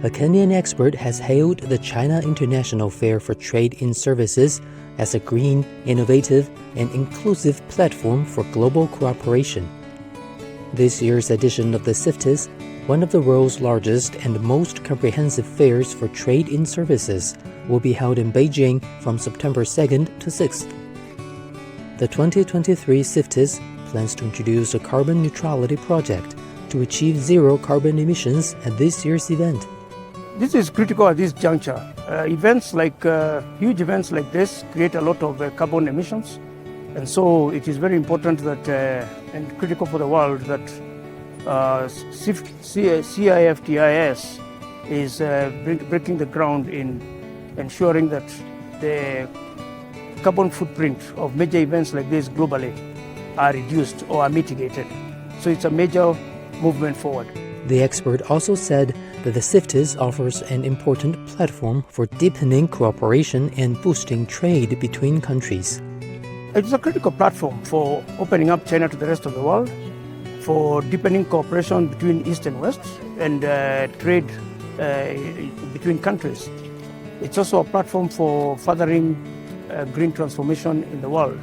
a Kenyan expert has hailed the China International Fair for Trade in Services as a green, innovative, and inclusive platform for global cooperation. This year's edition of the SIFTIS, one of the world's largest and most comprehensive fairs for trade in services, will be held in Beijing from September 2nd to 6th. The 2023 SIFTIS plans to introduce a carbon neutrality project to achieve zero carbon emissions at this year's event. This is critical at this juncture. Huge events like this create a lot of carbon emissions, and so it is very important that and critical for the world that CIFTIS is breaking the ground in ensuring that the carbon footprint of major events like this globally are reduced or are mitigated. So it's a major movement forward. The expert also said that the SIFTIS offers an important platform for deepening cooperation and boosting trade between countries. It's a critical platform for opening up China to the rest of the world, for deepening cooperation between East and West, and trade between countries. It's also a platform for furthering green transformation in the world.